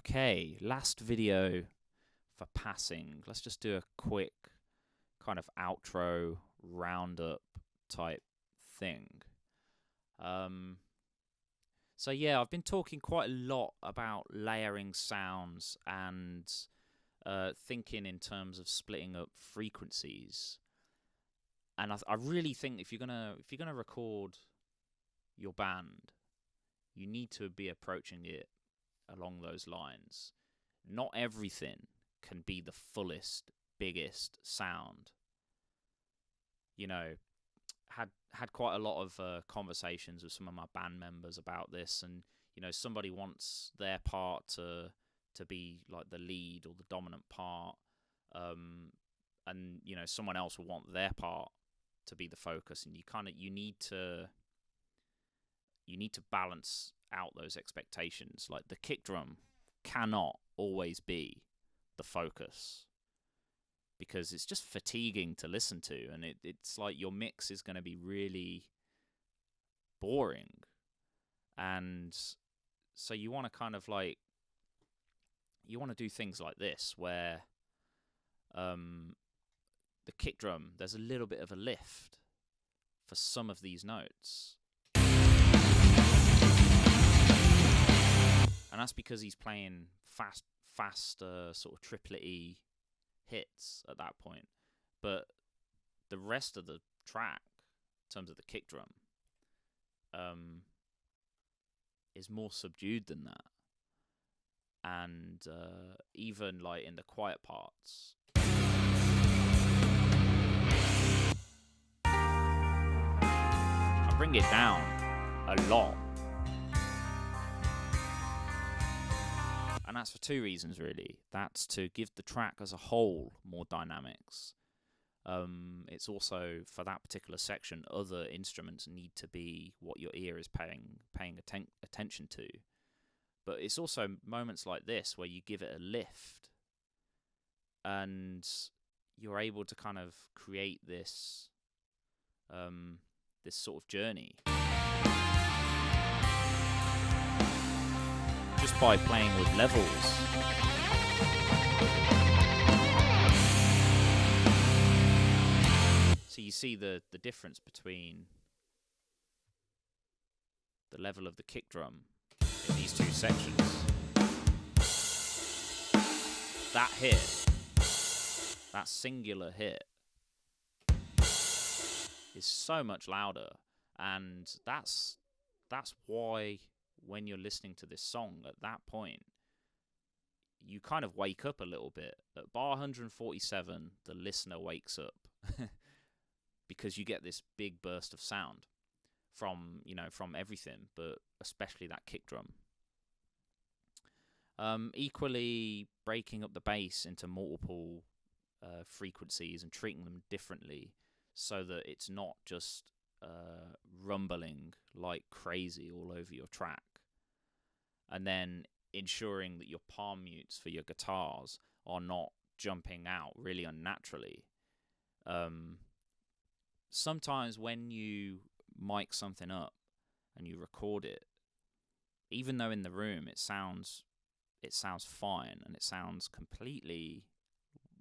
Okay, last video for passing. Let's just do a quick kind of outro roundup type thing. So yeah, I've been talking quite a lot about layering sounds and thinking in terms of splitting up frequencies. And I really think if you're gonna record your band, you need to be approaching it along those lines. Not everything can be the fullest, biggest sound. You know, had quite a lot of conversations with some of my band members about this, and somebody wants their part to be like the lead or the dominant part, and someone else will want their part to be the focus, and you need to balance out those expectations. Like the kick drum cannot always be the focus, because it's just fatiguing to listen to, and it's like your mix is going to be really boring. And so you want to do things like this where the kick drum, there's a little bit of a lift for some of these notes. And that's because he's playing faster sort of triplet-y hits at that point. But the rest of the track, in terms of the kick drum, is more subdued than that. And even like in the quiet parts, I bring it down a lot. And that's for two reasons, really. That's to give the track as a whole more dynamics. It's also, for that particular section, other instruments need to be what your ear is paying attention to. But it's also moments like this where you give it a lift, and you're able to kind of create this sort of journey just by playing with levels. So you see the difference between the level of the kick drum in these two sections. That hit, that singular hit, is so much louder, and that's why when you're listening to this song at that point, you kind of wake up a little bit. At bar 147, the listener wakes up because you get this big burst of sound from everything, but especially that kick drum. Equally, breaking up the bass into multiple frequencies and treating them differently so that it's not just rumbling like crazy all over your track. And then ensuring that your palm mutes for your guitars are not jumping out really unnaturally. Sometimes when you mic something up and you record it, even though in the room it sounds fine and it sounds completely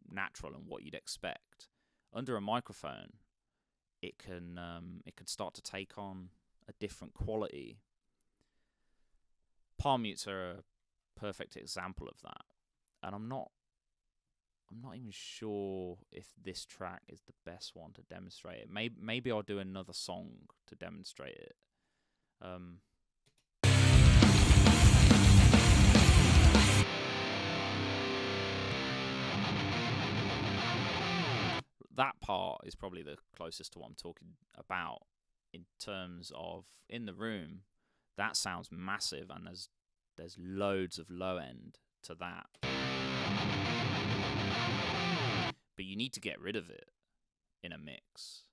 natural and what you'd expect, under a microphone it can start to take on a different quality. Palm mutes are a perfect example of that, and I'm not even sure if this track is the best one to demonstrate it. Maybe I'll do another song to demonstrate it. That part is probably the closest to what I'm talking about in terms of in the room. That sounds massive, and there's loads of low end to that. But you need to get rid of it in a mix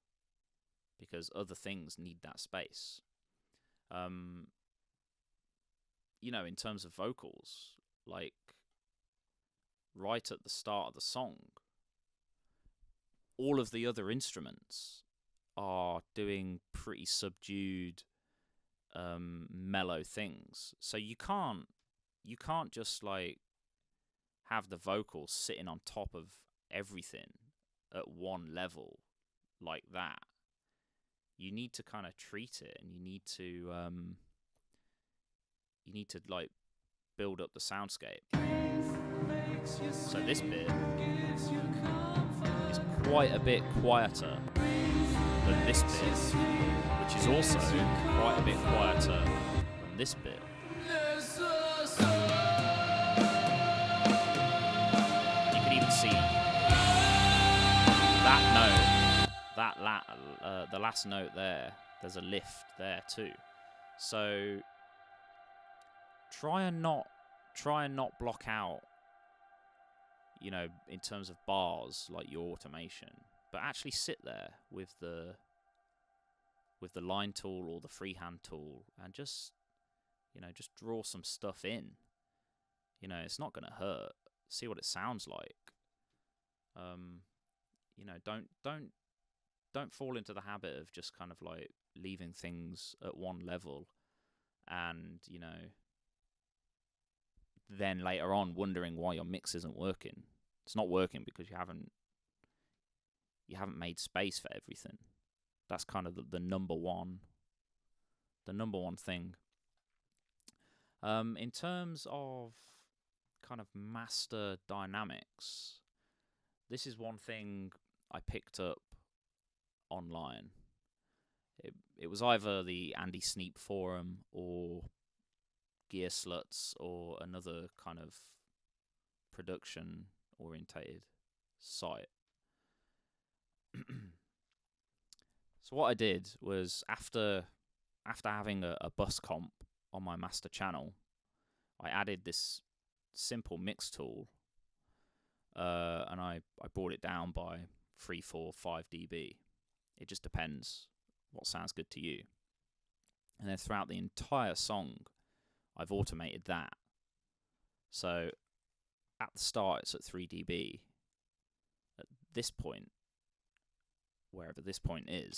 because other things need that space. In terms of vocals, like right at the start of the song, all of the other instruments are doing pretty subdued, mellow things. So you can't you can't just like have the vocals sitting on top of everything at one level like that. You need to kind of treat it, and you need to like build up the soundscape. So this bit is quite a bit quieter than this bit, which is also quite a bit quieter than this bit. You can even see that note, the last note there. There's a lift there too. So try and not block out, you know, in terms of bars, like your automation, but actually sit there with the line tool or the freehand tool and just draw some stuff in. You know, it's not gonna hurt. See what it sounds like. You know, don't fall into the habit of just kind of like leaving things at one level, and you know, then later on wondering why your mix isn't working. It's not working because you haven't made space for everything. That's kind of the number one thing. In terms of kind of master dynamics, this is one thing I picked up online. It was either the Andy Sneap forum or Gear Sluts or another kind of production orientated site. So what I did was after having a bus comp on my master channel, I added this simple mix tool, and I brought it down by 3, 4, 5 dB. It just depends what sounds good to you. And then throughout the entire song, I've automated that. So at the start, it's at 3 dB. At this point, wherever this point is,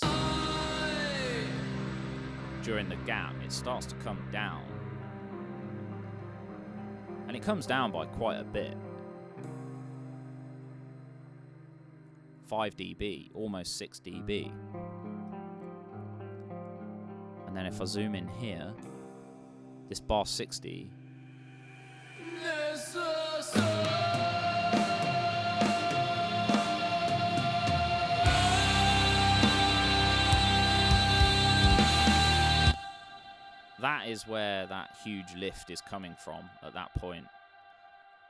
during the gap, it starts to come down. And it comes down by quite a bit. 5 dB, almost 6 dB. And then if I zoom in here, this bar 60, that is where that huge lift is coming from at that point.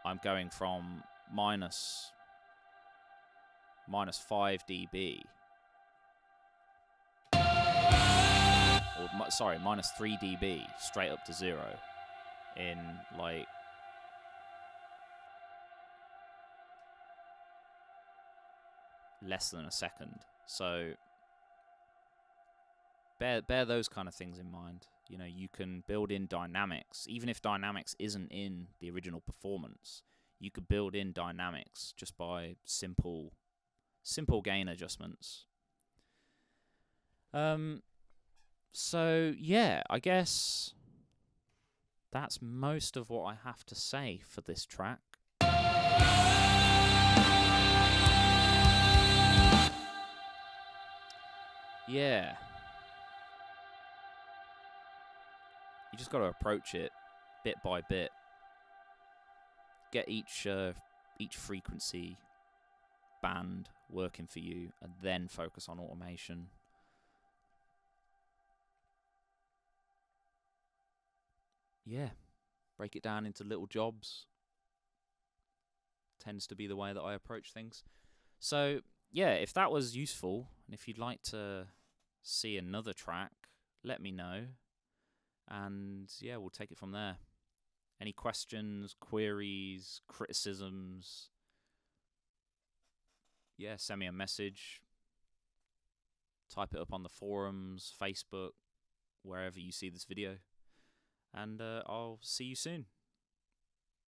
I'm going from minus 5 dB. Or, sorry, minus 3 dB straight up to 0 in like less than a second. So bear those kind of things in mind. You know, you can build in dynamics, even if dynamics isn't in the original performance. You could build in dynamics just by simple gain adjustments. So yeah, I guess that's most of what I have to say for this track. Yeah. You just got to approach it bit by bit. Get each frequency band working for you, and then focus on automation. Yeah, break it down into little jobs. Tends to be the way that I approach things. So yeah, if that was useful, and if you'd like to see another track, let me know. And yeah, we'll take it from there. Any questions, queries, criticisms, yeah, send me a message. Type it up on the forums, Facebook, wherever you see this video. And I'll see you soon.